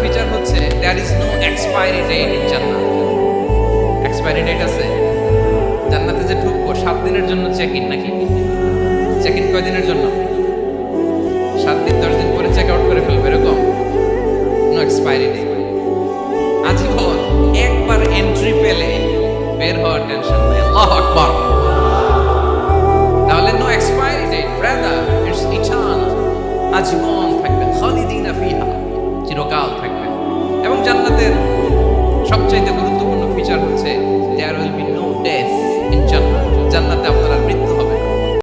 Feature হচ্ছে there is no expiry date in জান্নাত। Expiry date আছে? জান্নাতে যে ঢুকবো 7 দিনের জন্য চেক ইন নাকি? চেক ইন কয় দিনের জন্য? 7 দিন 10 দিন পরে চেক আউট করে ফেলবে এরকম? No expiry date. আজীবন একবার এন্ট্রি পেলে বের হওয়ার টেনশন নেই। আল্লাহু আকবার। তাহলে no expiry date, brother, it's eternal. আজীবন থাকবে, খালিদিনা ফিহা, চিরকাল থাকবে। এবং জান্নাতের সবচাইতে গুরুত্ব